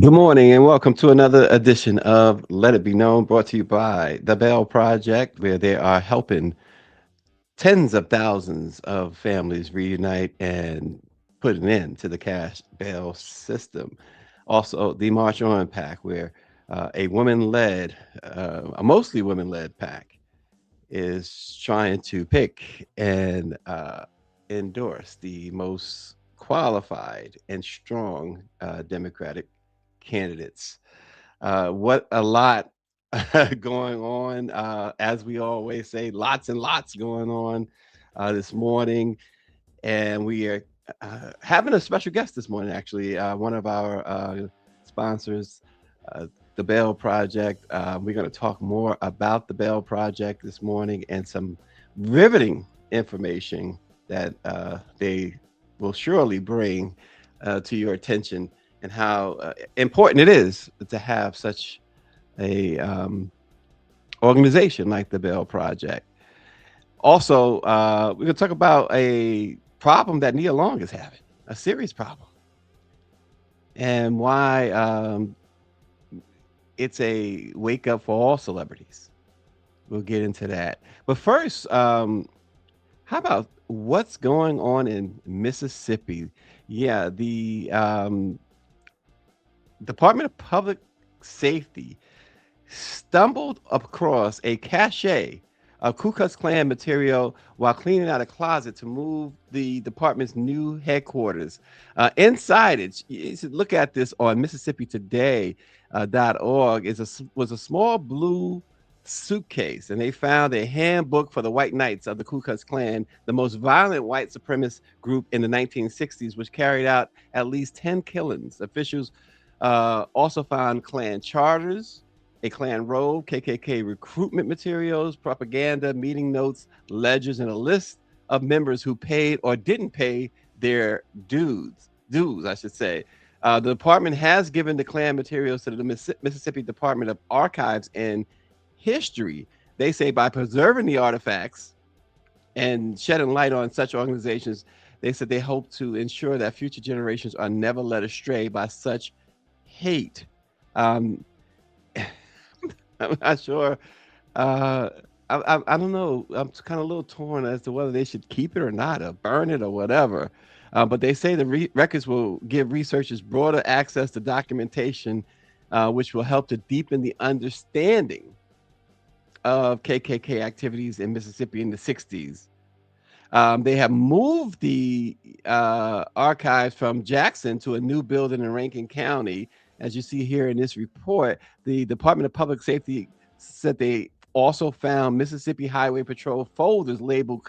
Good morning and welcome to another edition of Let It Be Known, brought to you by the Bell Project, where they are helping tens of thousands of families reunite and put an end to the cash bail system. Also, the March On PAC, where a mostly women led PAC, is trying to pick and endorse the most qualified and strong Democratic candidates. What a lot going on. As we always say, lots and lots going on this morning. And we are having a special guest this morning, actually. One of our sponsors, uh, the Bell Project. We're going to talk more about the Bell Project this morning and some riveting information that they will surely bring to your attention, and how important it is to have such a organization like the Bell Project. Also, we're going to talk about a problem that Nia Long is having, a serious problem, and why it's a wake up for all celebrities. We'll get into that. But first, how about what's going on in Mississippi? Yeah, the Department of Public Safety stumbled across a cache of Ku Klux Klan material while cleaning out a closet to move the department's new headquarters. Inside it, you should look at this on MississippiToday.org. Was a small blue suitcase, and they found a handbook for the White Knights of the Ku Klux Klan, the most violent white supremacist group in the 1960s, which carried out at least 10 killings. Officials also found Klan charters, a Klan robe, KKK recruitment materials, propaganda, meeting notes, ledgers, and a list of members who paid or didn't pay their dues, I should say. The department has given the Klan materials to the Mississippi Department of Archives and History. They say by preserving the artifacts and shedding light on such organizations, they said they hope to ensure that future generations are never led astray by such hate. Um, I'm not sure. Uh, I don't know. I'm kind of a little torn as to whether they should keep it or not, or burn it or whatever. But they say the records will give researchers broader access to documentation, which will help to deepen the understanding of KKK activities in Mississippi in the 60s. They have moved the archives from Jackson to a new building in Rankin County. As you see here in this report, the Department of Public Safety said they also found Mississippi Highway Patrol folders labeled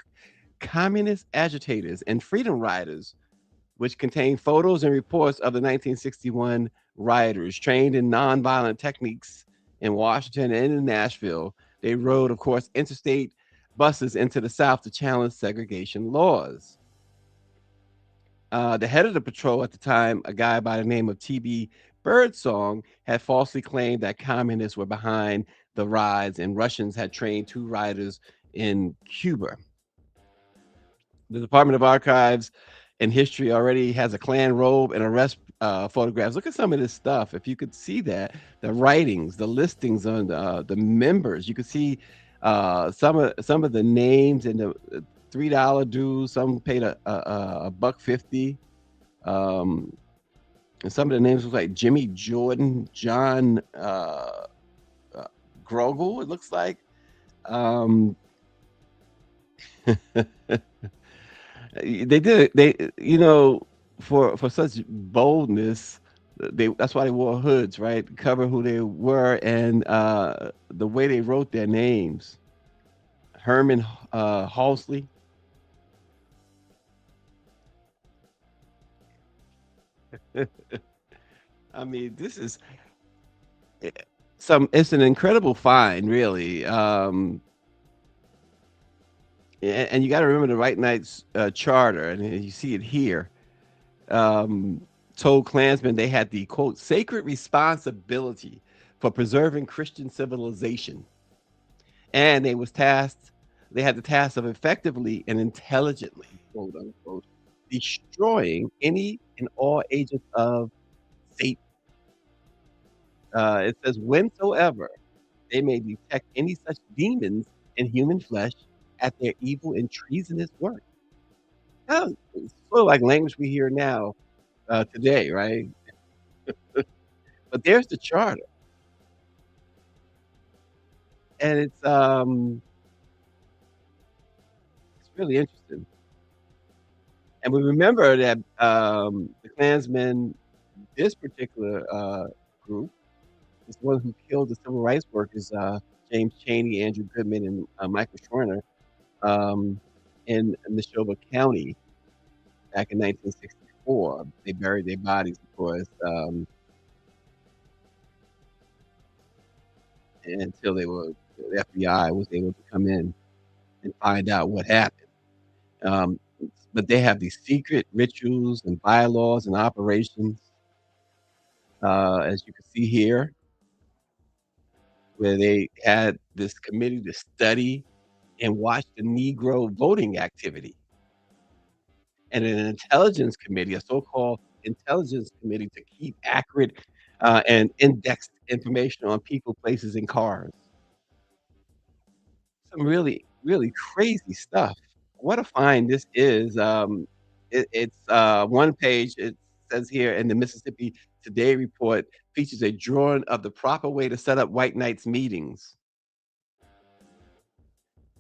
communist agitators and freedom riders, which contain photos and reports of the 1961 rioters trained in nonviolent techniques in Washington and in Nashville. They rode, of course, interstate buses into the South to challenge segregation laws. The head of the patrol at the time, a guy by the name of T.B. Birdsong, had falsely claimed that communists were behind the riots and Russians had trained two rioters in Cuba. The Department of Archives and History already has a Klan robe and arrest photographs. Look at some of this stuff. If you could see that, the writings, the listings on the members, you could see some of the names and the $3 dues. Some paid a buck 50. Um, and some of the names was like Jimmy Jordan, John uh, Grogel. It looks like. Um, they did it. For such boldness, that's why they wore hoods, right? To cover who they were and the way they wrote their names. Herman Halsley. I mean, this is eh, it's an incredible find, really. And you got to remember the White Knights charter, and you see it here. Um, told Klansmen they had the quote sacred responsibility for preserving Christian civilization, and they had the task of effectively and intelligently, quote unquote, destroying any and all agents of Satan. It says, "Whensoever they may detect any such demons in human flesh at their evil and treasonous work." Now, it's sort of like language we hear now, today, right? But there's the charter, and it's really interesting. And we remember that, the Klansmen, this particular, group, is the one who killed the civil rights workers, James Chaney, Andrew Goodman, and, Michael Schwerner, um, in Neshoba County back in 1964. They buried their bodies, of course, until the FBI was able to come in and find out what happened. Um, but they have these secret rituals and bylaws and operations, as you can see here, where they had this committee to study and watch the Negro voting activity, and an intelligence committee, a so-called intelligence committee to keep accurate, and indexed information on people, places, and cars. Some really, really crazy stuff. What a find this is. One page, it says here in the Mississippi Today report features a drawing of the proper way to set up white knights meetings.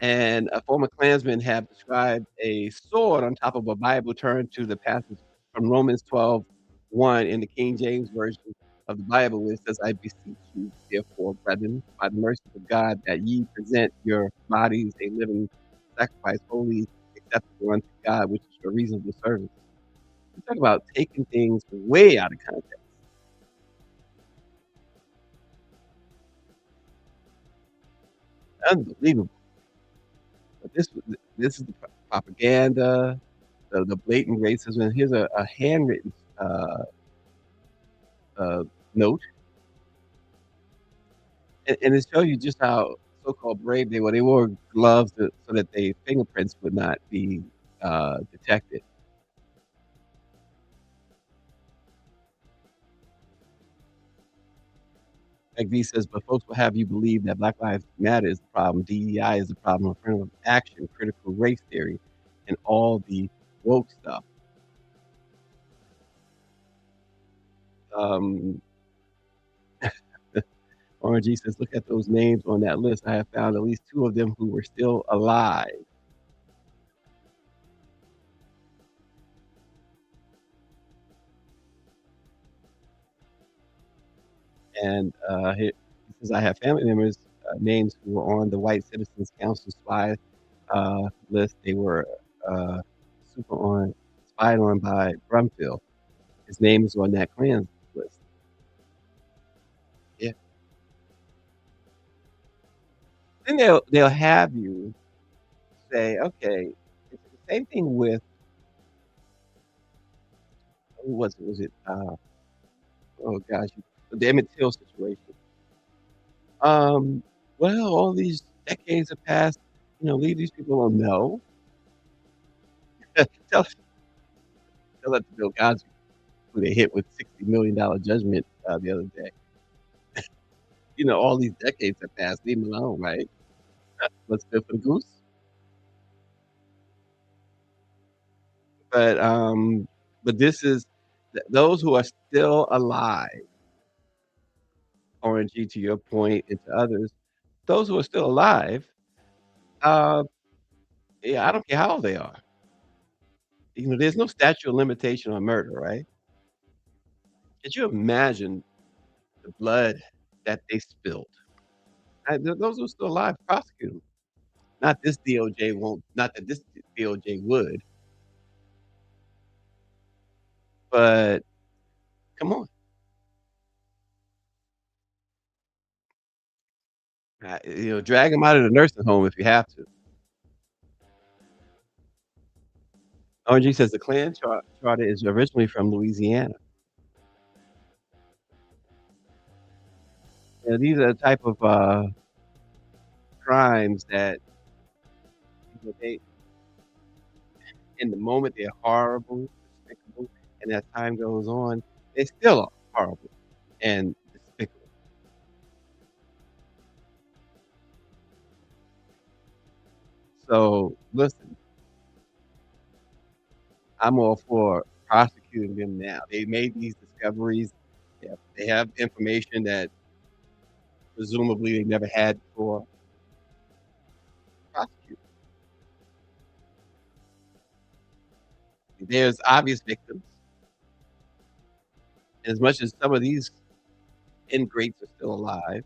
And a former Klansman have described a sword on top of a Bible turned to the passage from Romans 12:1 in the King James Version of the Bible, where it says, "I beseech you, therefore, brethren, by the mercies of God, that ye present your bodies a living sacrifice, holy, acceptable unto God, which is your reasonable service." You talk about taking things way out of context. Unbelievable. But this is the propaganda, the blatant racism. Here's a handwritten, uh, note, and it shows you just how so-called brave they were. They wore gloves so that their fingerprints would not be, detected. Like V says, "But folks will have you believe that Black Lives Matter is the problem, DEI is the problem, affirmative action, critical race theory, and all the woke stuff." Um, RNG says, "Look at those names on that list. I have found at least 2 of them who were still alive." And, he says, "I have family members, names who were on the White Citizens Council spy, list. They were, uh, super on spied on by Brumfield. His name is on that Klan list." Yeah. Then they'll have you say, "Okay," it's the same thing with who was it? Was it, oh gosh, the Emmett Till situation. Um, "Well, all these decades have passed, leave these people alone." No. Tell tell that to Bill Cosby, who they hit with $60 million judgment, the other day. All these decades have passed, leave him alone, right? What's good for the goose? But, this is those who are still alive, RNG to your point and to others, those who are still alive, uh, yeah, I don't care how old they are. There's no statute of limitation on murder, right? Could you imagine the blood that they spilled? Those who are still alive, prosecute 'em. Not this DOJ won't, not that this DOJ would, but come on. Drag them out of the nursing home if you have to. ONG says the Klan charter is originally from Louisiana. These are the type of, crimes that, they in the moment, they're horrible, despicable, and as time goes on, they still are horrible and despicable. So, listen, I'm all for prosecuting them now. They made these discoveries. They have information that presumably they never had before. Prosecute. There's obvious victims. As much as some of these ingrates are still alive,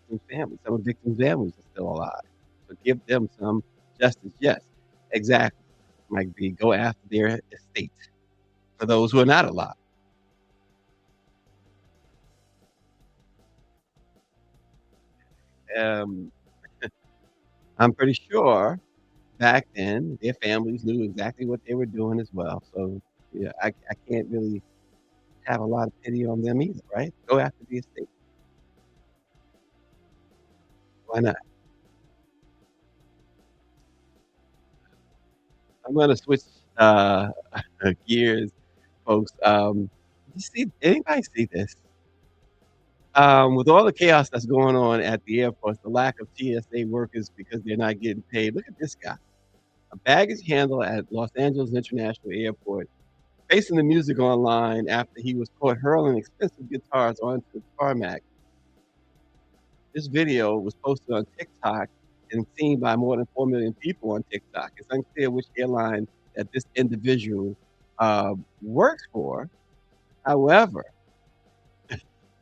some of victims' families are still alive. So give them some justice. Yes, exactly. Might be go after their estate for those who are not alive. Um, I'm pretty sure back then their families knew exactly what they were doing as well. So yeah, I can't really have a lot of pity on them either, right? Go after the estate. Why not? I'm gonna switch uh gears, folks. You see anybody see this? With all the chaos that's going on at the airports, the lack of TSA workers because they're not getting paid. Look at this guy, a baggage handler at Los Angeles International Airport, facing the music online after he was caught hurling expensive guitars onto the tarmac. This video was posted on TikTok and seen by more than 4 million people on TikTok. It's unclear which airline that this individual works for. However,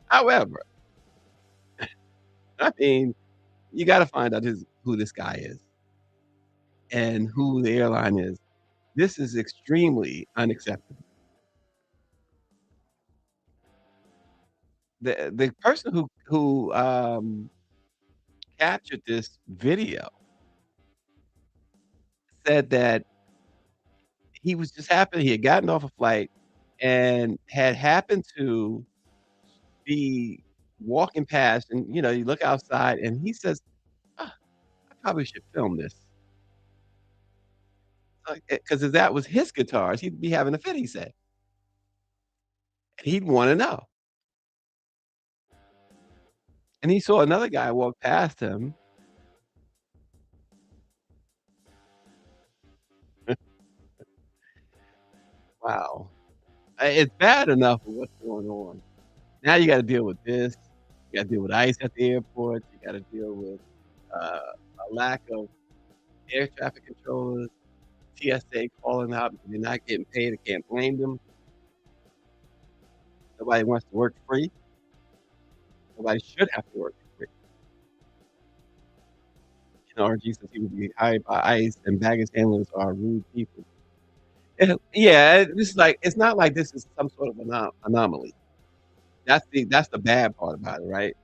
however, I mean, you got to find out who this guy is and who the airline is. This is extremely unacceptable. The person who captured this video said that he was just happy he had gotten off a flight and had happened to be walking past and, you look outside and he says, "Ah, I probably should film this." Because if that was his guitars, he'd be having a fit, he said. He'd wanna know. And he saw another guy walk past him. Wow. It's bad enough with what's going on. Now you gotta deal with this. You gotta deal with ICE at the airport. You gotta deal with, a lack of air traffic controllers, TSA calling out because they're not getting paid. I can't blame them. Nobody wants to work free. Nobody should have to work for free. RG says he would be hired by ICE and baggage handlers are rude people. Yeah, this is like it's not like this is some sort of anomaly. That's the bad part about it, right?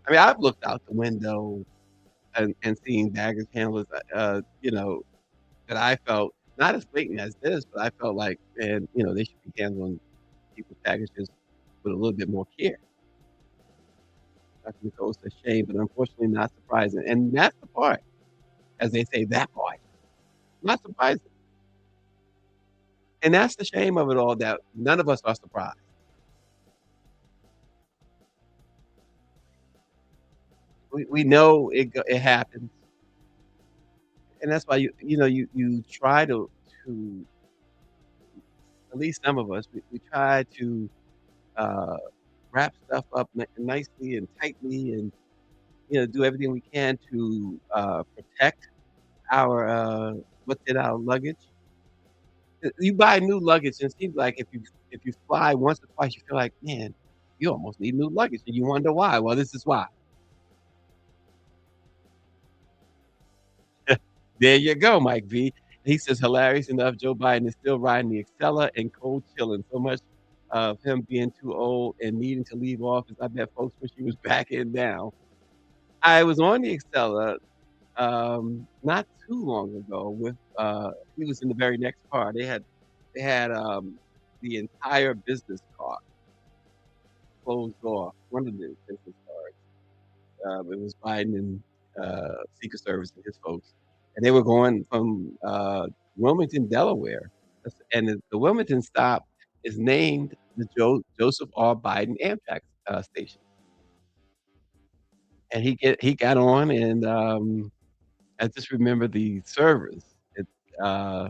I mean, I've looked out the window and seen baggage handlers, that I felt not as blatant as this, but I felt like, man, they should be handling people's packages with a little bit more care. I think it's a shame, but unfortunately not surprising. And that's the part, as they say, that part, not surprising. And that's the shame of it all that none of us are surprised. We know it happens, and that's why you try to at least some of us, we try to, uh, wrap stuff up nicely and tightly and, do everything we can to, protect our, what's in our luggage. You buy new luggage, and it seems like if you fly once or twice, you feel like, "Man, you almost need new luggage," and you wonder why. Well, this is why. There you go, Mike V. He says, "Hilarious enough, Joe Biden is still riding the Acela and cold chilling. So much of him being too old and needing to leave office. I bet folks wish he was backing down." I was on the Acela, not too long ago with, he was in the very next car. They had the entire business car closed off, one of the business cars. It was Biden and, Secret Service and his folks, and they were going from, Wilmington, Delaware, and the Wilmington stop is named the Joseph R. Biden Amtrak, station. and he got on, and, I just remember the servers. It, uh,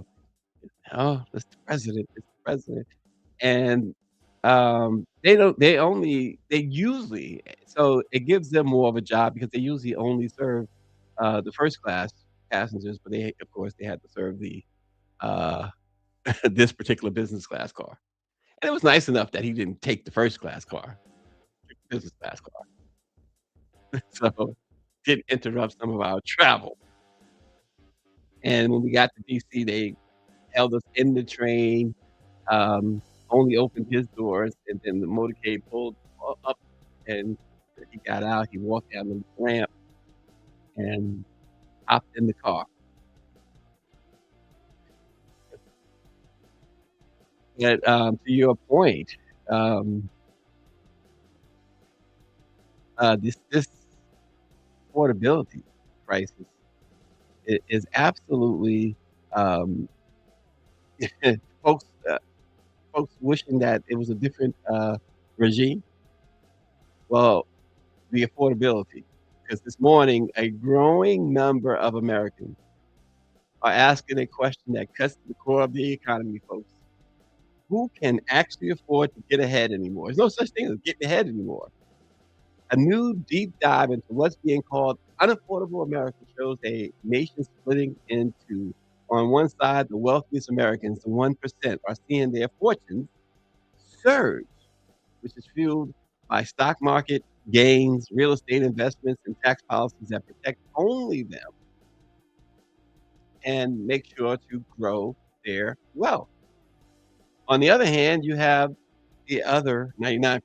"Oh, it's the president, it's the president," and, they usually so it gives them more of a job because they usually only serve, the first class passengers, but they of course, they had to serve the, uh, this particular business class car. And it was nice enough that he didn't take the first class car, took the business class car, so didn't interrupt some of our travel. And when we got to DC, they held us in the train, only opened his doors, and then the motorcade pulled up, and he got out, he walked down the ramp and hopped in the car. But, to your point, um, this affordability crisis is absolutely, um, folks, folks wishing that it was a different, regime. Well, the affordability, because this morning, a growing number of Americans are asking a question that cuts to the core of the economy, folks. Who can actually afford to get ahead anymore? There's no such thing as getting ahead anymore. A new deep dive into what's being called unaffordable America shows a nation splitting into, on one side, the wealthiest Americans, the 1%, are seeing their fortunes surge, which is fueled by stock market gains, real estate investments, and tax policies that protect only them and make sure to grow their wealth. On the other hand, you have the other 99%,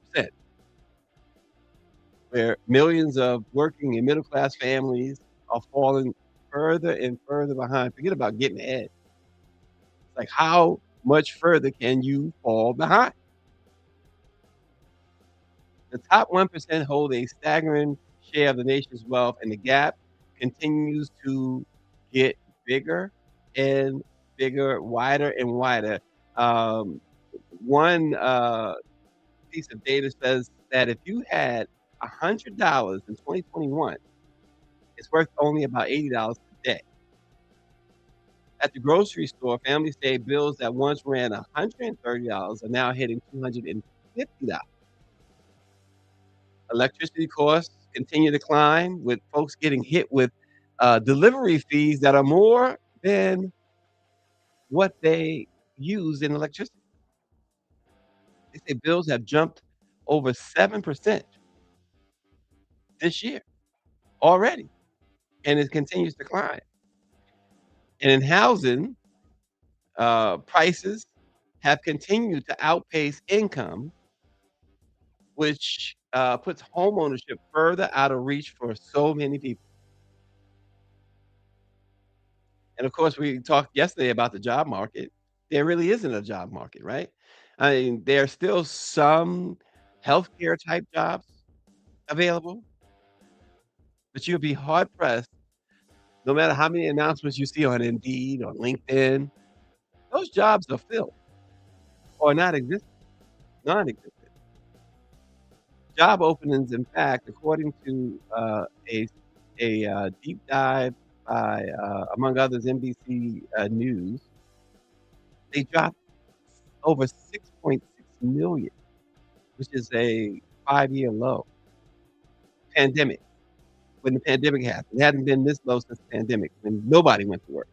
where millions of working and middle class families are falling further and further behind. Forget about getting ahead. It's like, how much further can you fall behind? The top 1% hold a staggering share of the nation's wealth, and the gap continues to get bigger and bigger, wider and wider. Um, one piece of data says that if you had $100 in 2021, it's worth only about $80 today. At the grocery store, families say bills that once ran $130 are now hitting $250. Electricity costs continue to climb, with folks getting hit with, delivery fees that are more than what they use in electricity. They say bills have jumped over 7% this year already, and it continues to climb. And in housing, prices have continued to outpace income, which, puts homeownership further out of reach for so many people. And of course, we talked yesterday about the job market. There really isn't a job market, right? I mean, there are still some healthcare type jobs available, but you'll be hard pressed, no matter how many announcements you see on Indeed or LinkedIn, those jobs are filled or not existent, non-existent. Job openings, in fact, according to, deep dive by, among others, NBC, News, they dropped over 6.6 million, which is a 5-year low. Pandemic, when the pandemic happened, it hadn't been this low since the pandemic, when nobody went to work.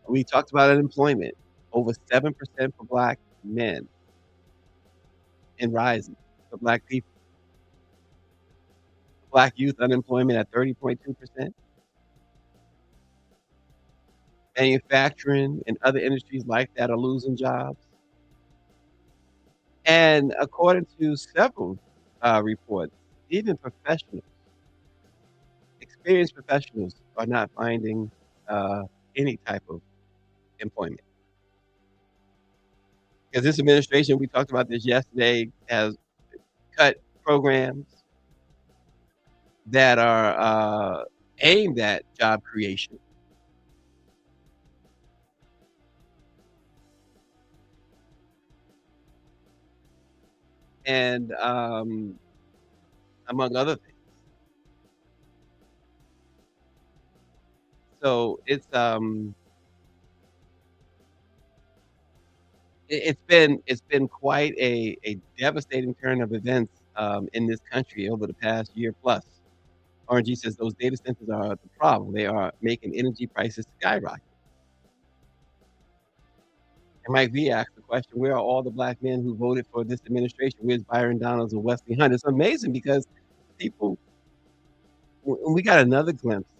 We talked about unemployment, over 7% for Black men, and rising for Black people. Black youth unemployment at 30.2%. Manufacturing and other industries like that are losing jobs. And according to several, reports, even experienced professionals are not finding, any type of employment. Because this administration, we talked about this yesterday, has cut programs that are, aimed at job creation. And, among other things. So it's been quite a devastating turn of events, in this country over the past year plus. RNG says those data centers are the problem. They are making energy prices skyrocket. And Mike V asked the question, "Where are all the black men who voted for this administration? Where's Byron Donalds and Wesley Hunt?" It's amazing because people we got another glimpse,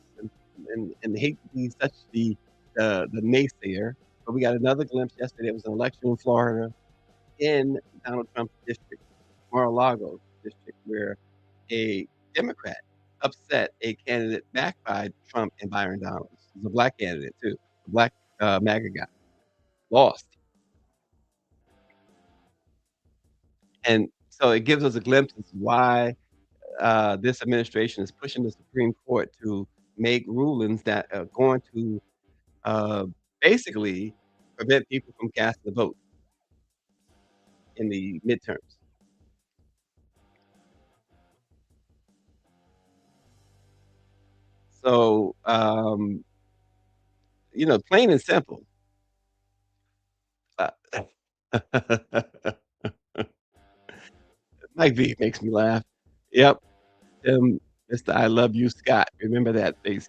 and hate to be such the naysayer, but we got another glimpse yesterday. It was an election in Florida in Donald Trump's district, Mar-a-Lago district, where a Democrat upset a candidate backed by Trump and Byron Donalds. He's a black candidate too, a black, MAGA guy, lost. And so it gives us a glimpse as to why, this administration is pushing the Supreme Court to make rulings that are going to, uh, basically prevent people from casting a vote in the midterms. So, plain and simple. Uh Mike V makes me laugh. Yep, Mr. I love you, Scott. Remember that face.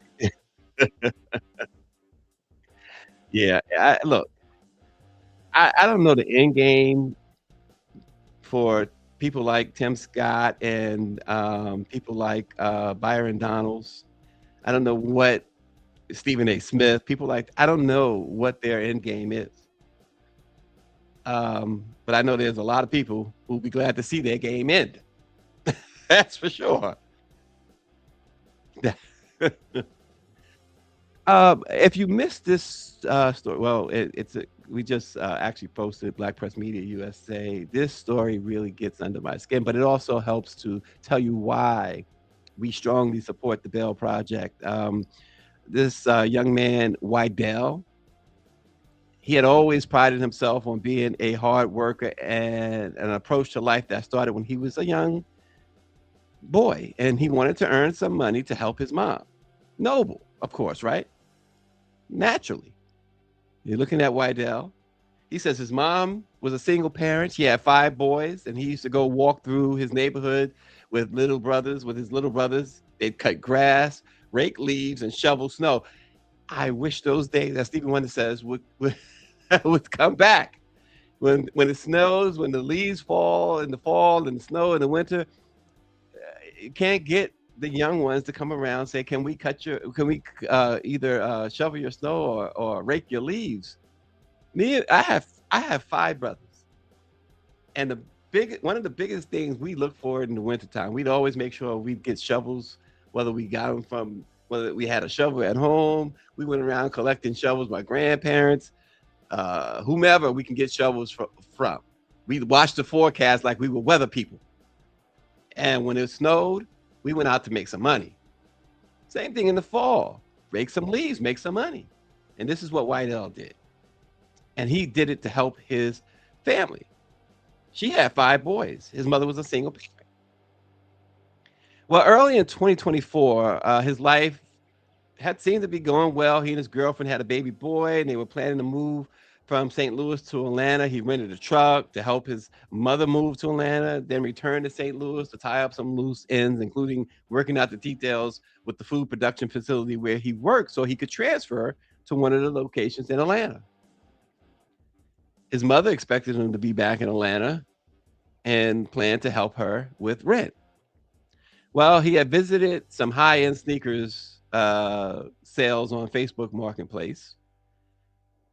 Yeah, I look, I don't know the end game for people like Tim Scott and, people like, Byron Donalds. I don't know what Stephen A. Smith, people like I don't know what their end game is. But I know there's a lot of people who'll be glad to see their game end. That's for sure. If you missed this story, well, we just actually posted Black Press Media USA. This story really gets under my skin, but it also helps to tell you why we strongly support the Bail Project. This young man, Wydell, he had always prided himself on being a hard worker and an approach to life that started when he was a young boy, and he wanted to earn some money to help his mom. Noble, of course, right? Naturally. You're looking at Wydell. He says his mom was a single parent. She had 5 boys, and he used to go walk through his neighborhood with his little brothers. They'd cut grass, rake leaves, and shovel snow. I wish those days, as Stevie Wonder says, would would come back. When it snows, when the leaves fall in the fall and the snow in the winter, you can't get the young ones to come around and say, can we either shovel your snow or rake your leaves? I have 5 brothers, and one of the biggest things we look for in the wintertime, we'd always make sure we get shovels, whether we had a shovel at home, we went around collecting shovels, my grandparents, whomever we can get shovels from. We watched the forecast like we were weather people. And when it snowed, we went out to make some money. Same thing in the fall. Rake some leaves, make some money. And this is what Whitell did. And he did it to help his family. She had 5 boys. His mother was a single parent. Well, early in 2024, his life had seemed to be going well. He and his girlfriend had a baby boy, and they were planning to move from St. Louis to Atlanta. He rented a truck to help his mother move to Atlanta, then returned to St. Louis to tie up some loose ends, including working out the details with the food production facility where he worked so he could transfer to one of the locations in Atlanta. His mother expected him to be back in Atlanta and planned to help her with rent. Well, he had visited some high-end sneakers sales on Facebook Marketplace,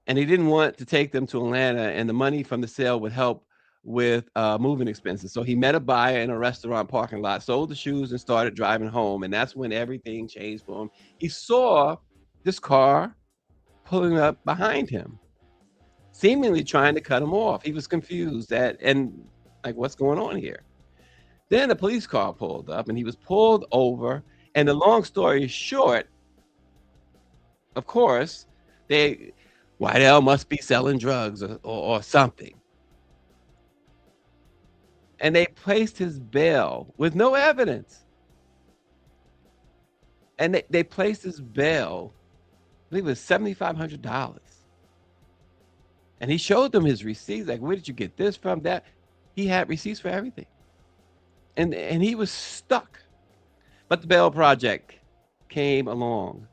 and he didn't want to take them to Atlanta, and the money from the sale would help with moving expenses. So he met a buyer in a restaurant parking lot, sold the shoes, and started driving home. And that's when everything changed for him. He saw this car pulling up behind him, seemingly trying to cut him off. He was confused and like, what's going on here? Then a police car pulled up and he was pulled over. And the long story short, of course, Whitell must be selling drugs or something. And they placed his bail with no evidence. And they placed his bail believe it was $7,500. And he showed them his receipts. Like, where did you get this from? That he had receipts for everything. And he was stuck. But the Bell Project came along.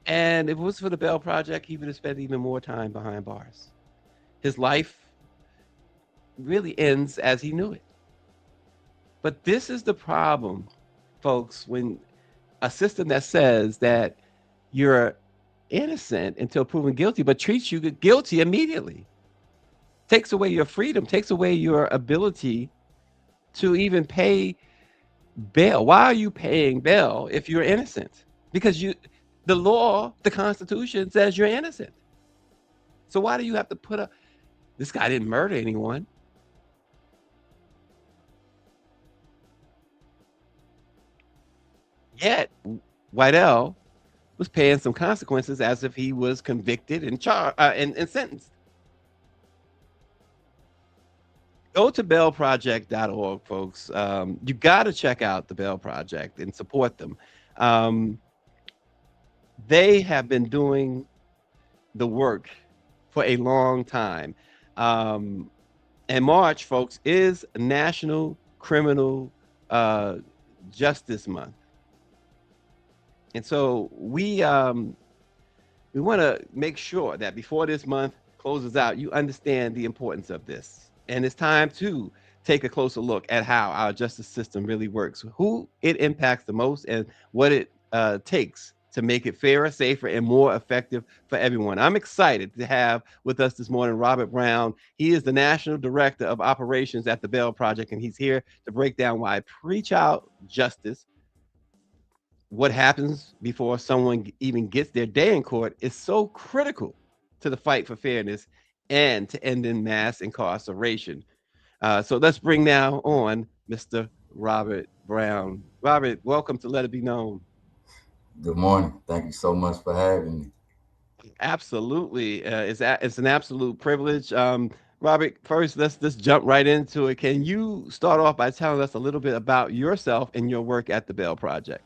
And if it was for the Bell Project, he would have spent even more time behind bars. His life really ends as he knew it. But this is the problem, folks, when a system that says that you're innocent until proven guilty, but treats you guilty immediately, takes away your freedom, takes away your ability to even pay bail. Why are you paying bail if you're innocent? Because the law, the Constitution says you're innocent. So why do you have to put up? This guy didn't murder anyone. Yet Whitell was paying some consequences as if he was convicted and charged and sentenced. Go to bellproject.org, folks. You got to check out the Bell Project and support them. They have been doing the work for a long time. And March, folks, is National Criminal Justice Month. And so we want to make sure that before this month closes out, you understand the importance of this. And it's time to take a closer look at how our justice system really works, who it impacts the most, and what it takes to make it fairer, safer, and more effective for everyone. I'm excited to have with us this morning Robert Brown. He is the National Director of Operations at the Bell Project, and he's here to break down why pretrial justice, what happens before someone even gets their day in court, is so critical to the fight for fairness and to ending mass incarceration. So let's bring now on Mr. Robert Brown. Robert, welcome to Let It Be Known. Good morning. Thank you so much for having me. Absolutely, it's an absolute privilege. Robert, first let's jump right into it. Can you start off by telling us a little bit about yourself and your work at the Bell Project?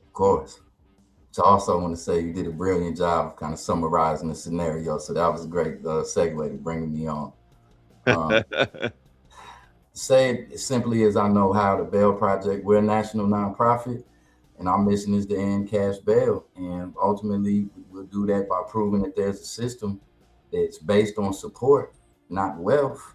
Of course. So also I want to say you did a brilliant job of kind of summarizing the scenario. So that was a great segue to bringing me on. Say it as simply as I know how, the Bell Project, we're a national nonprofit, and our mission is to end cash bail. And ultimately, we'll do that by proving that there's a system that's based on support, not wealth,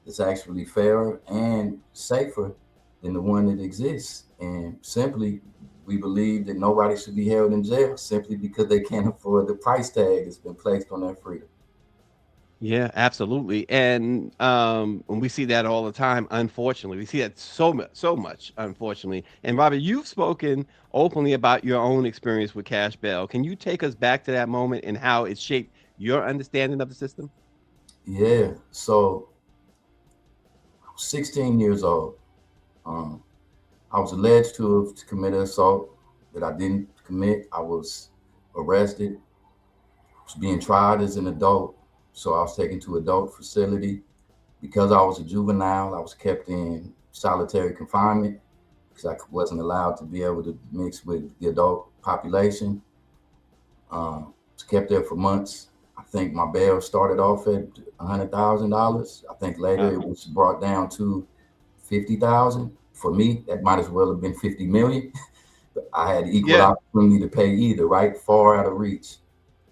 that's actually fairer and safer than the one that exists. And simply, we believe that nobody should be held in jail simply because they can't afford the price tag that's been placed on their freedom. Yeah, absolutely. And when we see that all the time, unfortunately, we see that so much, unfortunately. And Robert, you've spoken openly about your own experience with cash bail. Can you take us back to that moment and how it shaped your understanding of the system? Yeah. So I was 16 years old. Um, I was alleged to have committed assault that I didn't commit. I was arrested, was being tried as an adult. So I was taken to adult facility. Because I was a juvenile, I was kept in solitary confinement because I wasn't allowed to be able to mix with the adult population. Was kept there for months. I think my bail started off at $100,000. I think later Uh, it was brought down to 50,000. For me, that might as well have been 50 million. But I had equal yeah. opportunity to pay either, right? Far out of reach.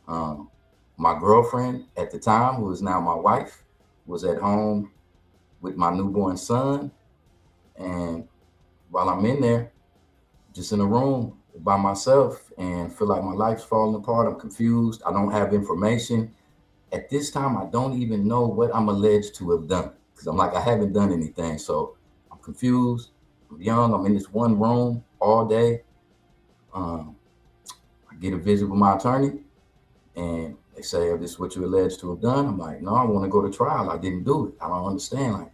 Um, my girlfriend at the time, who is now my wife, was at home with my newborn son. And while I'm in there, just in a room by myself and feel like my life's falling apart, I'm confused. I don't have information. At this time, I don't even know what I'm alleged to have done because I'm like, I haven't done anything. So I'm confused. I'm young. I'm in this one room all day. Um, I get a visit with my attorney and they say, oh, this is what you're alleged to have done. I'm like, no, I want to go to trial. I didn't do it. I don't understand. Like,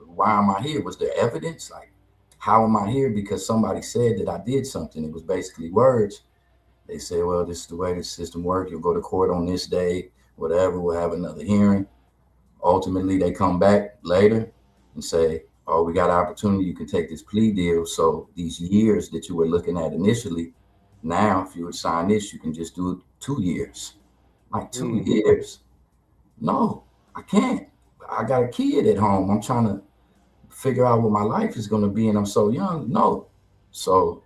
why am I here? Was there evidence? Like, how am I here? Because somebody said that I did something. It was basically words. They say, well, this is the way the system works. You'll go to court on this day, whatever. We'll have another hearing. Ultimately, they come back later and say, oh, we got an opportunity. You can take this plea deal. So these years that you were looking at initially, Now, if you would sign this, you can just do it 2 years. Like 2 Mm. years? No, I can't. I got a kid at home. I'm trying to figure out what my life is going to be, and I'm so young. No. So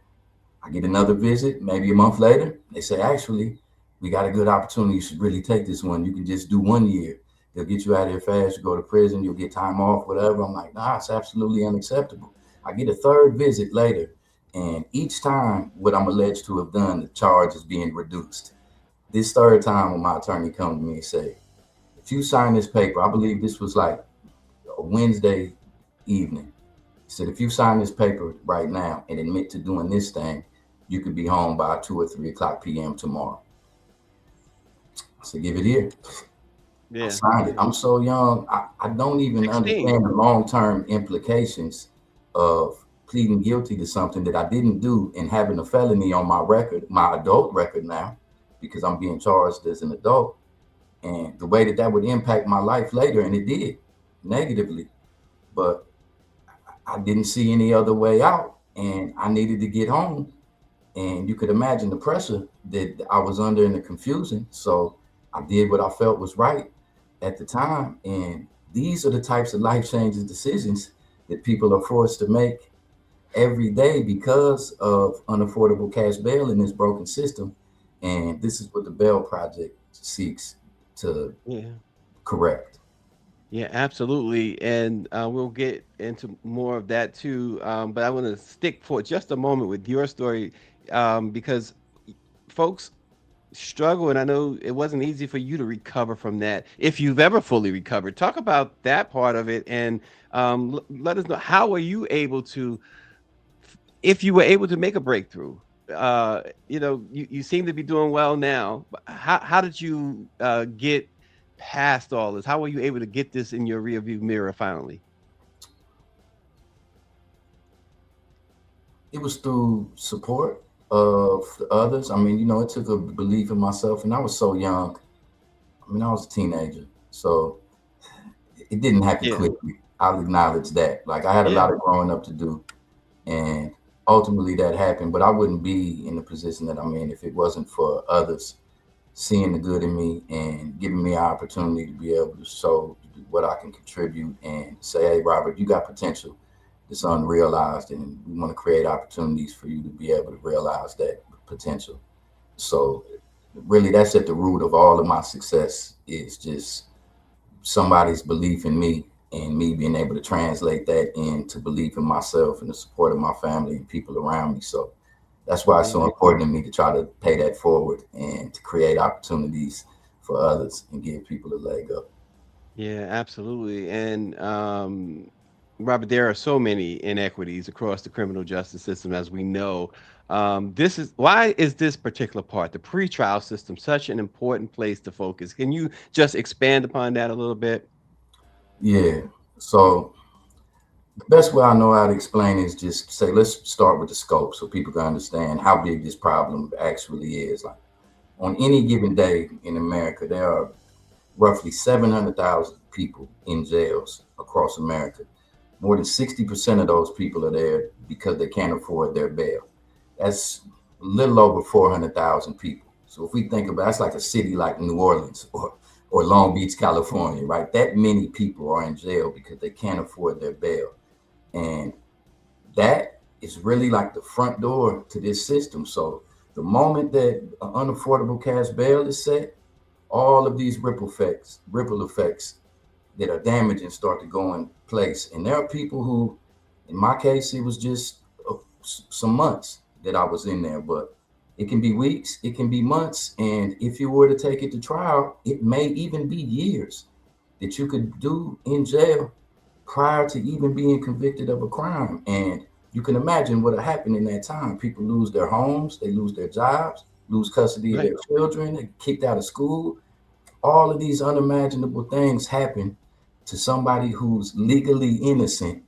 I get another visit, maybe a month later. They say, actually, we got a good opportunity. You should really take this one. You can just do 1 year. They'll get you out of here fast. You go to prison, you'll get time off, whatever. I'm like, nah, it's absolutely unacceptable. I get a third visit later, and each time what I'm alleged to have done, the charge is being reduced. This third time when my attorney come to me and say, if you sign this paper, I believe this was like a Wednesday evening. He said, if you sign this paper right now and admit to doing this thing, you could be home by 2 or 3 o'clock p.m. tomorrow. I said, give it here. I Yeah. signed it. I'm so young. I don't even 16. understand the long-term implications of pleading guilty to something that I didn't do and having a felony on my record, my adult record now, because I'm being charged as an adult. And the way that that would impact my life later, and it did negatively. But I didn't see any other way out, and I needed to get home. And you could imagine the pressure that I was under and the confusion. So I did what I felt was right at the time. And these are the types of life changing decisions that people are forced to make every day because of unaffordable cash bail in this broken system. And this is what the Bail Project seeks to Yeah. correct. Yeah, absolutely. And we'll get into more of that too. But I want to stick for just a moment with your story because folks struggle. And I know it wasn't easy for you to recover from that if you've ever fully recovered. Talk about that part of it and let us know how were you able to, if you were able to make a breakthrough. You seem to be doing well now. But how did you get past all this? How were you able to get this in your rearview mirror finally? It was through support of others. I mean, it took a belief in myself, and I was so young. I mean, I was a teenager, so it didn't happen Yeah, quickly. I'll acknowledge that. Like I had a yeah, lot of growing up to do, and ultimately that happened. But I wouldn't be in the position that I'm in if it wasn't for others seeing the good in me and giving me an opportunity to be able to show what I can contribute and say, hey, Robert, you got potential that's unrealized, and we want to create opportunities for you to be able to realize that potential. So, really, that's at the root of all of my success is just somebody's belief in me and me being able to translate that into belief in myself and the support of my family and people around me. So, that's why it's so yeah, important to me to try to pay that forward and to create opportunities for others and give people a leg up. yeah, absolutely. And Robert, there are so many inequities across the criminal justice system, as we know. This is why is this particular part, the pretrial system, such an important place to focus? Can you just expand upon that a little bit? Yeah. So the best way I know how to explain is just say, let's start with the scope so people can understand how big this problem actually is. Like on any given day in America, there are roughly 700,000 people in jails across America. More than 60% of those people are there because they can't afford their bail. That's a little over 400,000 people. So if we think about that's like a city like New Orleans or Long Beach, California, right? That many people are in jail because they can't afford their bail. And that is really like the front door to this system. So the moment that an unaffordable cash bail is set, all of these ripple effects that are damaging start to go in place. And there are people who, in my case, it was just some months that I was in there, but it can be weeks, it can be months. And if you were to take it to trial, it may even be years that you could do in jail prior to even being convicted of a crime. And you can imagine what will happen in that time. People lose their homes, they lose their jobs, lose custody of Right. their children, they get kicked out of school. All of these unimaginable things happen to somebody who's legally innocent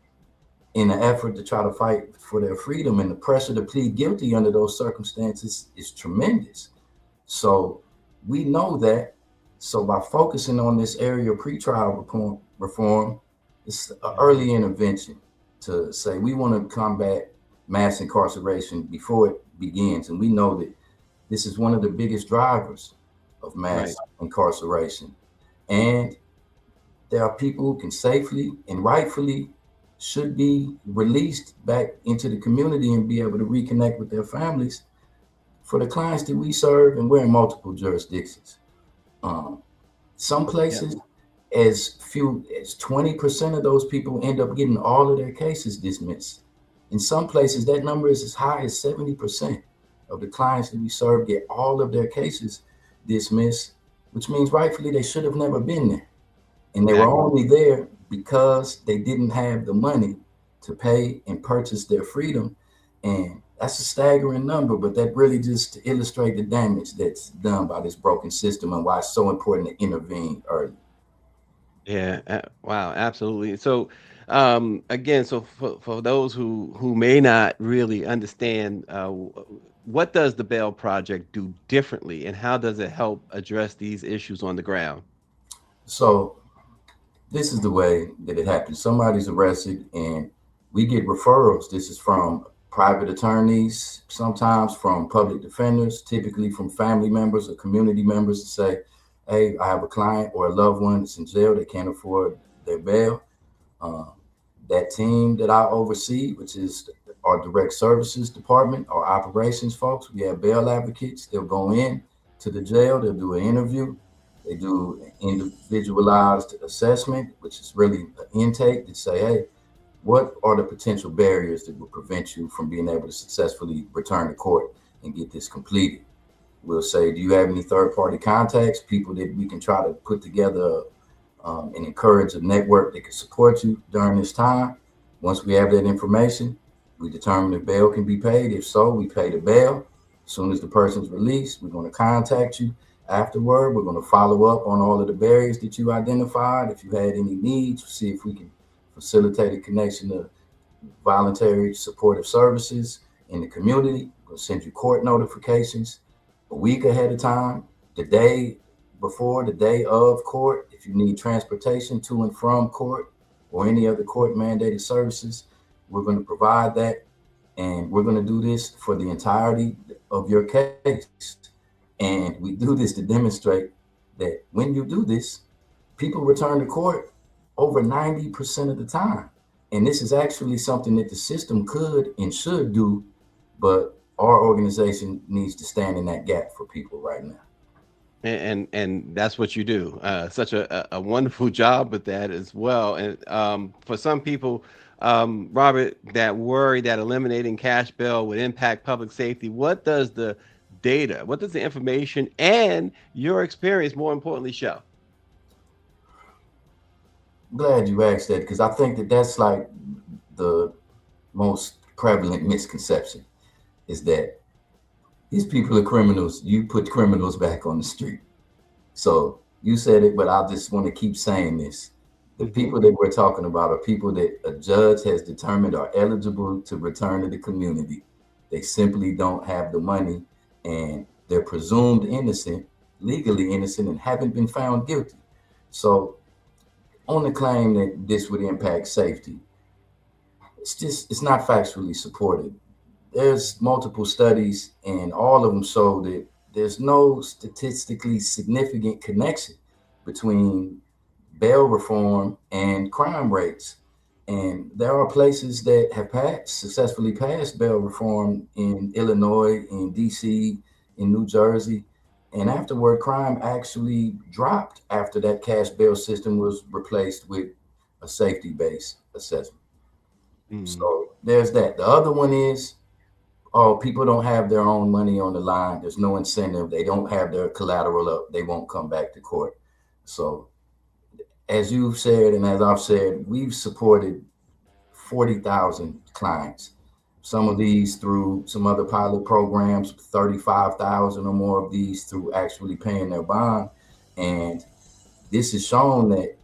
in an effort to try to fight for their freedom. And the pressure to plead guilty under those circumstances is tremendous. So we know that. So by focusing on this area of pretrial reform, it's an Yeah. early intervention to say we want to combat mass incarceration before it begins. And we know that This is one of the biggest drivers of mass Right. incarceration. And there are people who can safely and rightfully should be released back into the community and be able to reconnect with their families. For the clients that we serve, and we're in multiple jurisdictions, um, some Yep. places as few as 20% of those people end up getting all of their cases dismissed. In some places, that number is as high as 70% of the clients that we serve get all of their cases dismissed, which means rightfully they should have never been there. And they were Exactly. only there because they didn't have the money to pay and purchase their freedom. And that's a staggering number, but that really just to illustrate the damage that's done by this broken system and why it's so important to intervene early. Yeah. Wow. Absolutely. So, again, so for those who may not really understand, what does the Bail Project do differently, and how does it help address these issues on the ground? So this is the way that it happens. Somebody's arrested and we get referrals. This is from private attorneys, sometimes from public defenders, typically from family members or community members to say, hey, I have a client or a loved one that's in jail. They can't afford their bail. Um, that team that I oversee, which is our direct services department, our operations folks, we have bail advocates. They'll go in to the jail, they'll do an interview, they do an individualized assessment, which is really an intake to say, hey, what are the potential barriers that will prevent you from being able to successfully return to court and get this completed? We'll say, do you have any third party contacts, people that we can try to put together and encourage a network that can support you during this time? Once we have that information, we determine if bail can be paid. If so, we pay the bail. As soon as the person's released, we're going to contact you afterward. We're going to follow up on all of the barriers that you identified. If you had any needs, see if we can facilitate a connection to voluntary supportive services in the community. We'll send you court notifications a week ahead of time, the day before, the day of court. If you need transportation to and from court or any other court mandated services, we're going to provide that. And we're going to do this for the entirety of your case. And we do this to demonstrate that when you do this, people return to court over 90% of the time. And this is actually something that the system could and should do, but our organization needs to stand in that gap for people right now. And that's what you do. Such a wonderful job with that as well. And for some people, Robert, that worry that eliminating cash bail would impact public safety. What does the data, what does the information and your experience, more importantly, show? Glad you asked that because I think that that's like the most prevalent misconception is that these people are criminals. You put criminals back on the street. So you said it, but I just want to keep saying this. The Hmm. people that we're talking about are people that a judge has determined are eligible to return to the community. They simply don't have the money and they're presumed innocent, legally innocent, and haven't been found guilty. So, on the claim that this would impact safety, it's not factually supported. There's multiple studies, and all of them show that there's no statistically significant connection between bail reform and crime rates. And there are places that have successfully passed bail reform in Illinois, in DC, in New Jersey. And afterward, crime actually dropped after that cash bail system was replaced with a safety based assessment. Hmm. So there's that. The other one is, oh, people don't have their own money on the line. There's no incentive. They don't have their collateral up. They won't come back to court. So, as you've said, and as I've said, we've supported 40,000 clients. Some of these through some other pilot programs, 35,000 or more of these through actually paying their bond. And this has shown that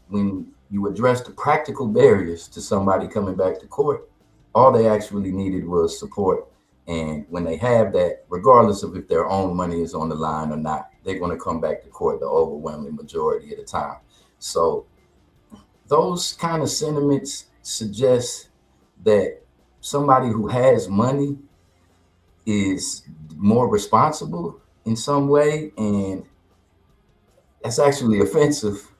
when you address the practical barriers to somebody coming back to court, all they actually needed was support. And when they have that, regardless of if their own money is on the line or not, they're going to come back to court the overwhelming majority of the time. So those kind of sentiments suggest that somebody who has money is more responsible in some way, and that's actually offensive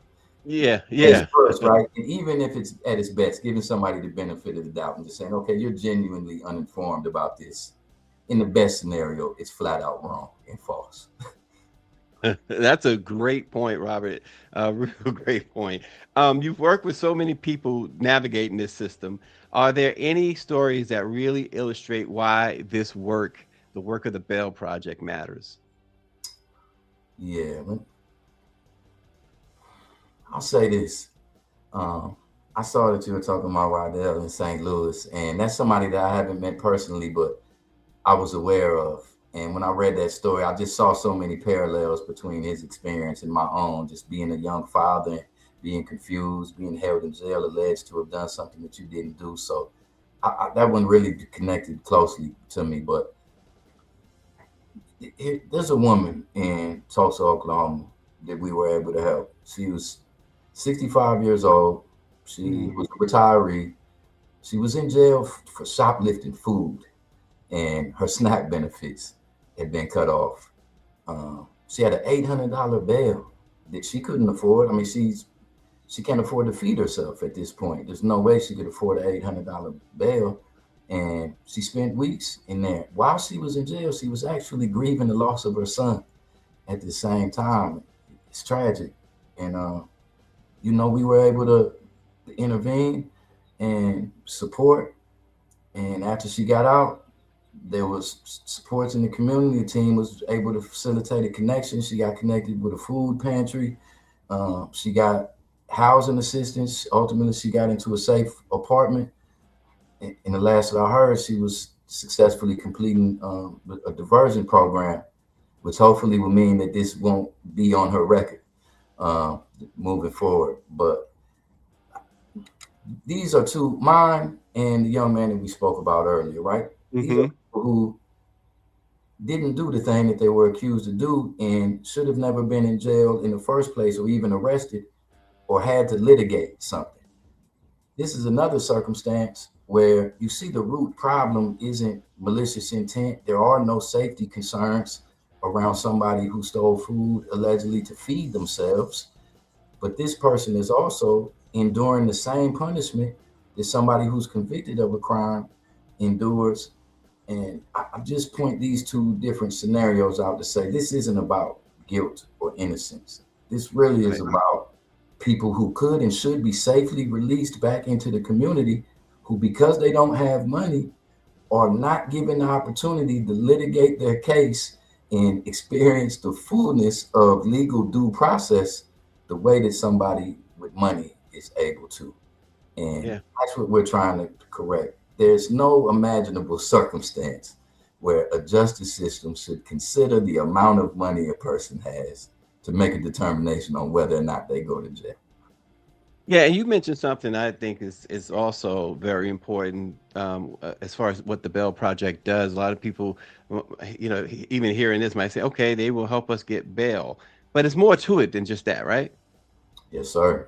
Yeah, as yeah. first, right? And even if it's at its best, giving somebody the benefit of the doubt and just saying, okay, you're genuinely uninformed about this. In the best scenario, it's flat out wrong and false. That's a great point, Robert. Real great point. You've worked with so many people navigating this system. Are there any stories that really illustrate why this work, the work of the Bell Project, matters? Yeah, I'll say this. Um, I saw that you were talking about Rydell in St. Louis, and that's somebody that I haven't met personally, but I was aware of. And when I read that story, I just saw so many parallels between his experience and my own, just being a young father, being confused, being held in jail, alleged to have done something that you didn't do. So that one really connected closely to me. But there's a woman in Tulsa, Oklahoma that we were able to help. She was 65 years old. She Mm. was a retiree. She was in jail for shoplifting food, and her SNAP benefits had been cut off. She had an $800 bail that she couldn't afford. I mean, she can't afford to feed herself at this point. There's no way she could afford an $800 bail. And she spent weeks in there. While she was in jail, she was actually grieving the loss of her son at the same time. It's tragic. And, we were able to intervene and support. And after she got out, there was supports in the community. The team was able to facilitate a connection. She got connected with a food pantry. She got housing assistance. Ultimately, she got into a safe apartment. In the last that I heard, she was successfully completing a diversion program, which hopefully will mean that this won't be on her record moving forward. But these are two, mine and the young man that we spoke about earlier, right? These are Hmm. people who didn't do the thing that they were accused to do and should have never been in jail in the first place or even arrested or had to litigate something. This is another circumstance where you see the root problem isn't malicious intent. There are no safety concerns around somebody who stole food allegedly to feed themselves. But this person is also enduring the same punishment that somebody who's convicted of a crime endures. And I just point these two different scenarios out to say this isn't about guilt or innocence. This really is Right. about people who could and should be safely released back into the community, who, because they don't have money, are not given the opportunity to litigate their case and experience the fullness of legal due process the way that somebody with money is able to. And Yeah. that's what we're trying to correct. There's no imaginable circumstance where a justice system should consider the amount of money a person has to make a determination on whether or not they go to jail. Yeah, and you mentioned something I think is also very important as far as what the Bell Project does. A lot of people, even hearing this might say, okay, they will help us get bail, but it's more to it than just that, right? Yes, sir.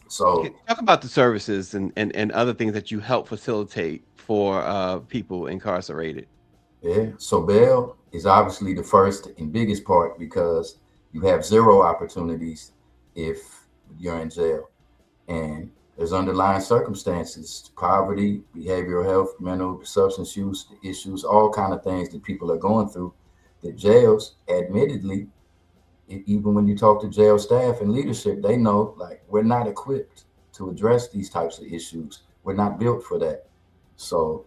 So, Talk about the services and other things that you help facilitate for people incarcerated. yeah, so bail is obviously the first and biggest part because you have zero opportunities if you're in jail. And there's underlying circumstances, poverty, behavioral health, mental substance use issues, all kind of things that people are going through that jails, admittedly, even when you talk to jail staff and leadership, they know like we're not equipped to address these types of issues. We're not built for that. So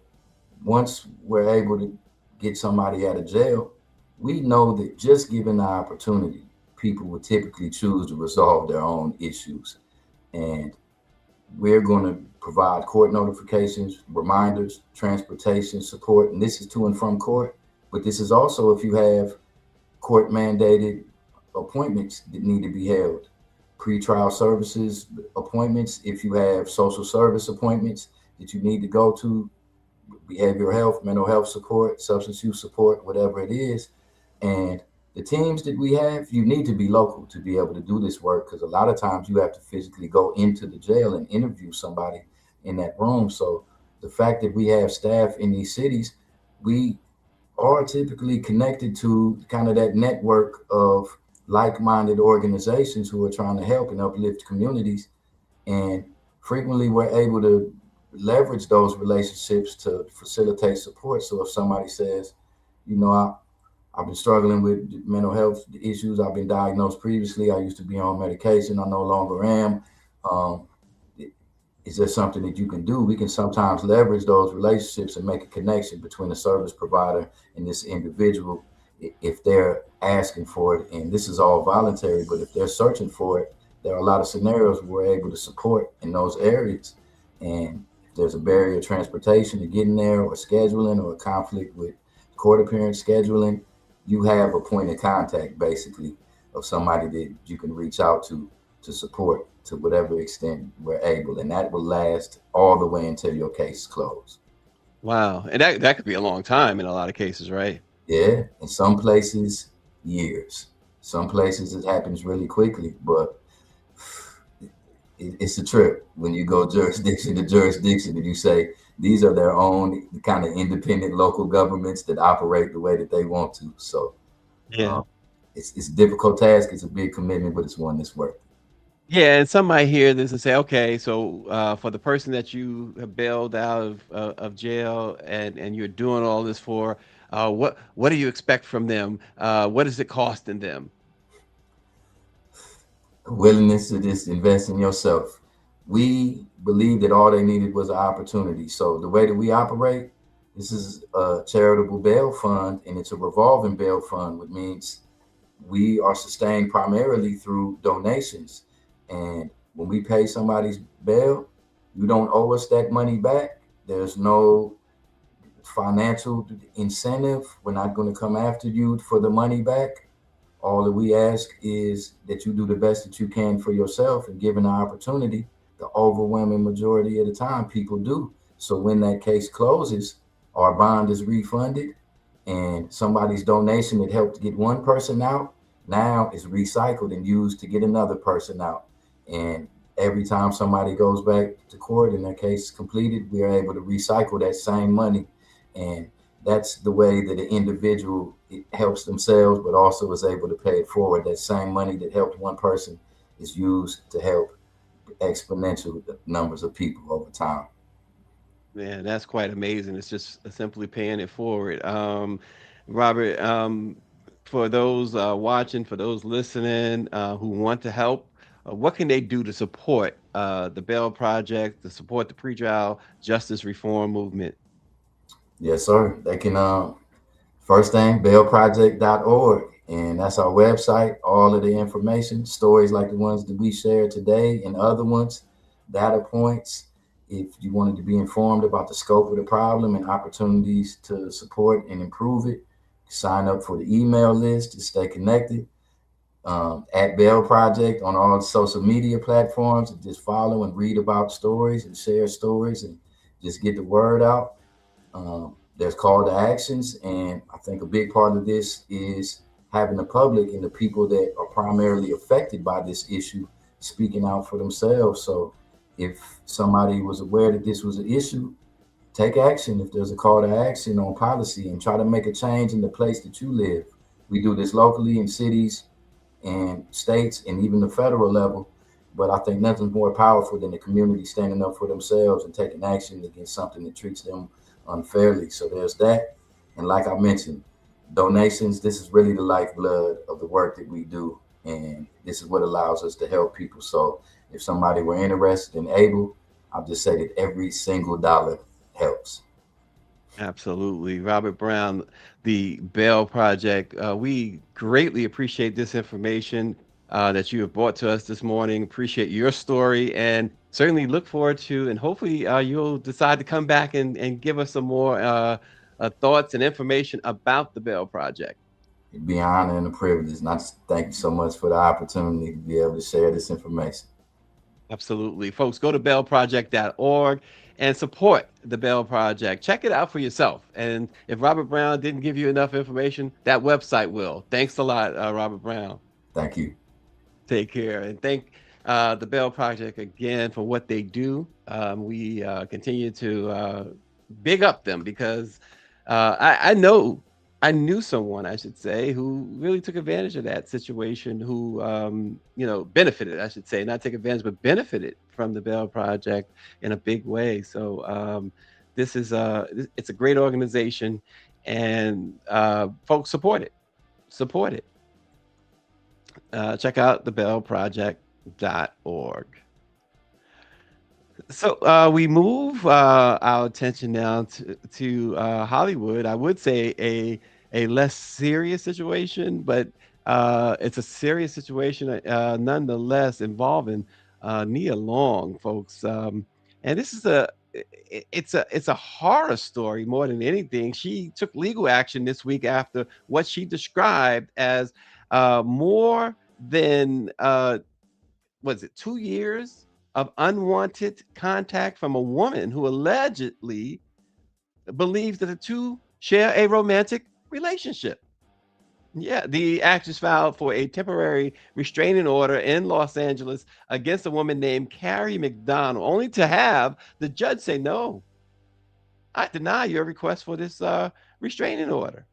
once we're able to get somebody out of jail, we know that just given the opportunity, people would typically choose to resolve their own issues. And we're going to provide court notifications, reminders, transportation support, and this is to and from court. But this is also if you have court mandated appointments that need to be held, pretrial services appointments, if you have social service appointments that you need to go to, behavioral health, mental health support, substance use support, whatever it is. And the teams that we have, you need to be local to be able to do this work because a lot of times you have to physically go into the jail and interview somebody in that room. So the fact that we have staff in these cities, we are typically connected to kind of that network of like-minded organizations who are trying to help and uplift communities. And frequently we're able to leverage those relationships to facilitate support. So if somebody says, you know, I've been struggling with mental health issues, I've been diagnosed previously, I used to be on medication, I no longer am. Um, is there something that you can do? We can sometimes leverage those relationships and make a connection between a service provider and this individual if they're asking for it. And this is all voluntary, but if they're searching for it, there are a lot of scenarios where we're able to support in those areas. And if there's a barrier of transportation to getting there, or scheduling, or a conflict with court appearance scheduling, you have a point of contact basically of somebody that you can reach out to support to whatever extent we're able, and that will last all the way until your case is closed. Wow, and that could be a long time in a lot of cases, right? Yeah, in some places, years. Some places it happens really quickly, but it's a trip when you go jurisdiction to jurisdiction and you say these are their own kind of independent local governments that operate the way that they want to. So Yeah. um, it's a difficult task. It's a big commitment, but it's one that's worth it. Yeah, and some might hear this and say, okay, so for the person that you have bailed out of jail and you're doing all this for, what do you expect from them? What is it costing them? Willingness to just invest in yourself. We believe that all they needed was an opportunity. So the way that we operate, this is a charitable bail fund, and it's a revolving bail fund, which means we are sustained primarily through donations. And when we pay somebody's bail, you don't owe us that money back. There's no financial incentive. We're not going to come after you for the money back. All that we ask is that you do the best that you can for yourself, and given the opportunity, the overwhelming majority of the time people do. So when that case closes, our bond is refunded, and somebody's donation that helped get one person out now is recycled and used to get another person out. And every time somebody goes back to court and their case is completed, we are able to recycle that same money. And that's the way that an individual helps themselves, but also is able to pay it forward. That same money that helped one person is used to help exponential numbers of people over time. Man, that's quite amazing. It's just simply paying it forward. Robert, for those watching, for those listening who want to help, what can they do to support the Bail Project, to support the pretrial justice reform movement? Yes, sir. They can first thing, bailproject.org. And that's our website. All of the information, stories like the ones that we shared today and other ones, data points. If you wanted to be informed about the scope of the problem and opportunities to support and improve it, sign up for the email list to stay connected. At Bail Project on all social media platforms, and just follow and read about stories and share stories and just get the word out. There's call to actions, and I think a big part of this is having the public and the people that are primarily affected by this issue speaking out for themselves. So if somebody was aware that this was an issue, take action. If there's a call to action on policy, and try to make a change in the place that you live. We do this locally in cities and states and even the federal level. But I think nothing's more powerful than the community standing up for themselves and taking action against something that treats them unfairly. So there's that. And like I mentioned, donations, this is really the lifeblood of the work that we do. And this is what allows us to help people. So if somebody were interested and able, I'll just say that every single dollar helps. Absolutely. Robert Brown, the Bell Project. We greatly appreciate this information that you have brought to us this morning. Appreciate your story and certainly look forward to, and hopefully you'll decide to come back and give us some more thoughts and information about the Bell Project. It'd be an honor and a privilege. And I just thank you so much for the opportunity to be able to share this information. Absolutely. Folks, go to bellproject.org and support the Bell Project. Check it out for yourself. And if Robert Brown didn't give you enough information, that website will. Thanks a lot, Robert Brown. Thank you. Take care. And thank the Bell Project again for what they do. We continue to big up them because I know I knew someone, I should say, who really took advantage of that situation, who, benefited, I should say, not take advantage, but benefited from the Bell Project in a big way. So it's a great organization, and folks support it. Support it. Check out thebellproject.org. So we move our attention now to Hollywood. I would say a less serious situation, but it's a serious situation nonetheless involving Nia Long, folks. And this is it's a horror story more than anything. She took legal action this week after what she described as more than was it 2 years of unwanted contact from a woman who allegedly believes that the two share a romantic relationship. Yeah, the actress filed for a temporary restraining order in Los Angeles against a woman named Carrie McDonald, only to have the judge say, "No, I deny your request for this restraining order."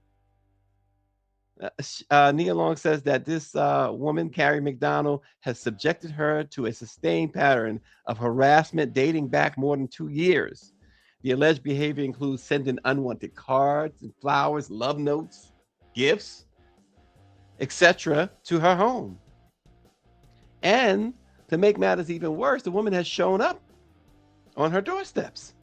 Nia Long says that this woman, Carrie McDonald, has subjected her to a sustained pattern of harassment dating back more than 2 years. The alleged behavior includes sending unwanted cards and flowers, love notes, gifts, etc., to her home. And to make matters even worse, the woman has shown up on her doorsteps.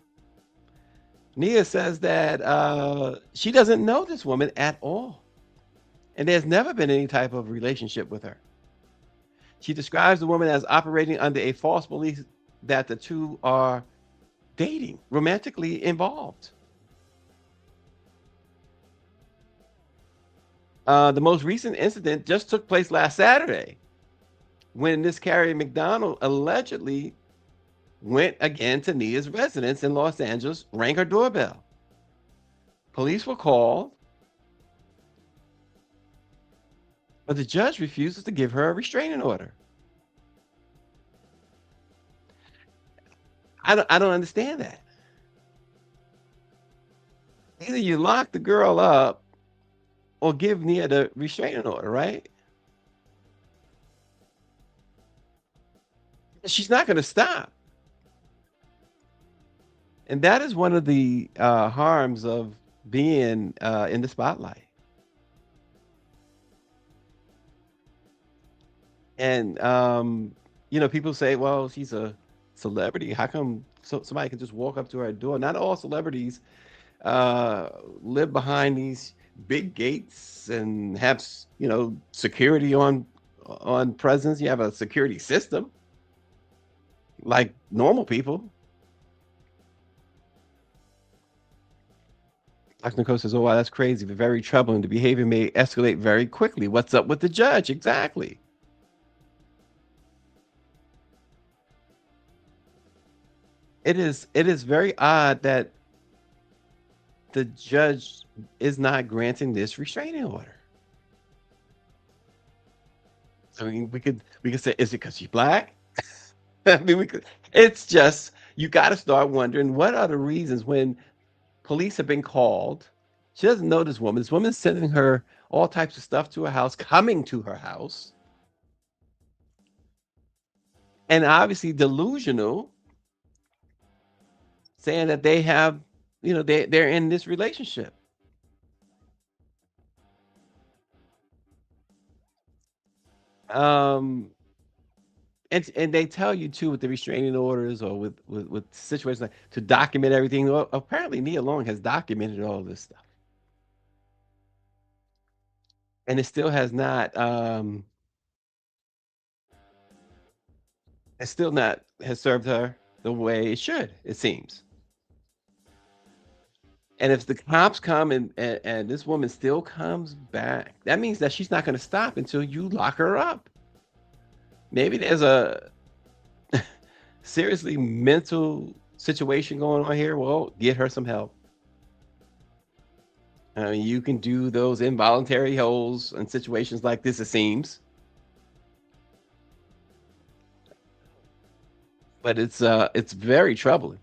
Nia says that she doesn't know this woman at all, and there's never been any type of relationship with her. She describes the woman as operating under a false belief that the two are dating, romantically involved. The most recent incident just took place last Saturday when this Carrie McDonald allegedly went again to Nia's residence in Los Angeles, rang her doorbell. Police were called, but the judge refuses to give her a restraining order. I don't understand that. Either you lock the girl up or give Nia the restraining order, right? She's not going to stop. And that is one of the harms of being in the spotlight. And people say, "Well, she's a celebrity. How come somebody can just walk up to her door?" Not all celebrities live behind these big gates and have security on presence. You have a security system like normal people. Dr. Nicole says, "Oh, wow, that's crazy, but very troubling. The behavior may escalate very quickly. What's up with the judge?" Exactly. It is very odd that the judge is not granting this restraining order. I mean, we could say, is it because she's black? I mean, we could. It's just you got to start wondering what are the reasons when police have been called. She doesn't know this woman. This woman's sending her all types of stuff to her house, coming to her house, and obviously delusional, saying that they have, they're in this relationship. Um, and they tell you too with the restraining orders or with situations like to document everything. Well, apparently, Nia Long has documented all this stuff, and it still has not. It still not has served her the way it should. It seems. And if the cops come and this woman still comes back, that means that she's not going to stop until you lock her up. Maybe there's a seriously mental situation going on here. Well, get her some help. You can do those involuntary holds in situations like this, it seems. But it's very troubling.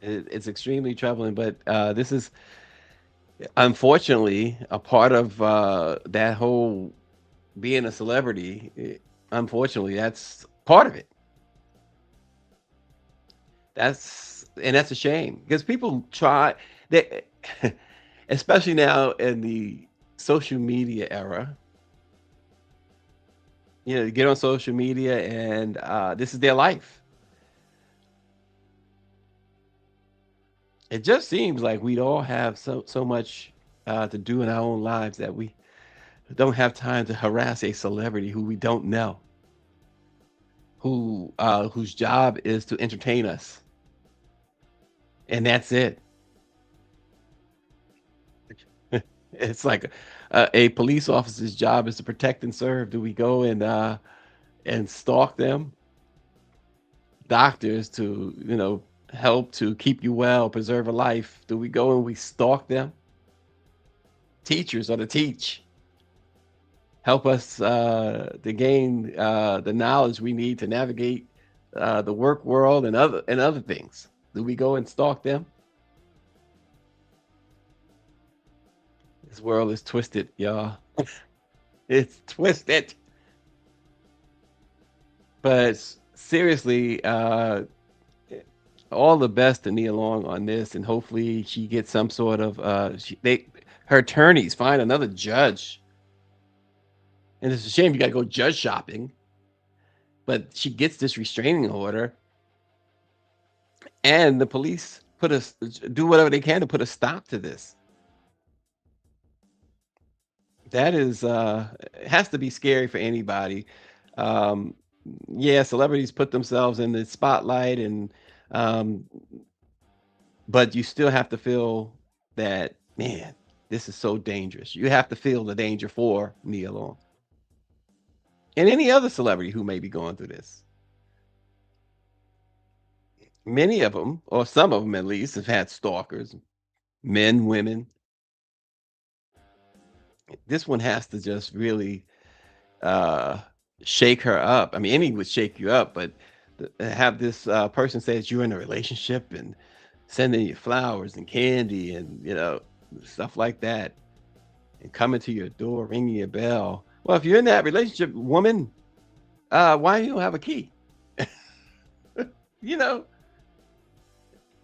It's extremely troubling, but this is unfortunately a part of that whole being a celebrity. Unfortunately, that's part of it. That's a shame because people try they especially now in the social media era, you get on social media and this is their life. It just seems like we'd all have so much to do in our own lives that we don't have time to harass a celebrity who we don't know, whose job is to entertain us, and that's it. It's like a police officer's job is to protect and serve. Do we go and stalk them? Doctors to help to keep you well, preserve a life. Do we go and we stalk them? Teachers are to teach, help us to gain the knowledge we need to navigate the work world and other things. Do we go and stalk them? This world is twisted, y'all. It's twisted. But seriously, all the best to Nia Long on this, and hopefully she gets some sort of her attorneys find another judge. And it's a shame you got to go judge shopping, but she gets this restraining order, and the police do whatever they can to put a stop to this. That is it has to be scary for anybody. Um, yeah, celebrities put themselves in the spotlight, and um, but you still have to feel that, man, this is so dangerous. You have to feel the danger for Nia Long and any other celebrity who may be going through this. Many of them, or some of them at least, have had stalkers, men, women. This one has to just really uh, shake her up. I mean, any would shake you up, but have this person say that you're in a relationship and sending you flowers and candy and stuff like that, and coming to your door, ringing your bell. Well, if you're in that relationship, woman, why you don't have a key? you know,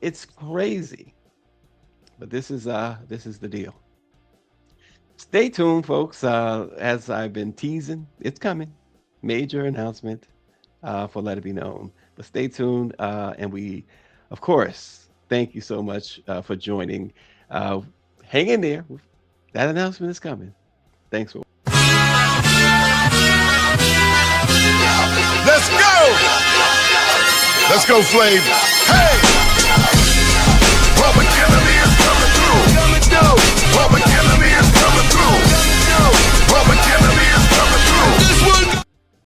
it's crazy. But this is the deal. Stay tuned, folks. As I've been teasing, it's coming. Major announcement for Let It Be Known. But stay tuned, and we, of course, thank you so much for joining. Hang in there. That announcement is coming. Thanks for. Let's go! Let's go, Flav. Hey!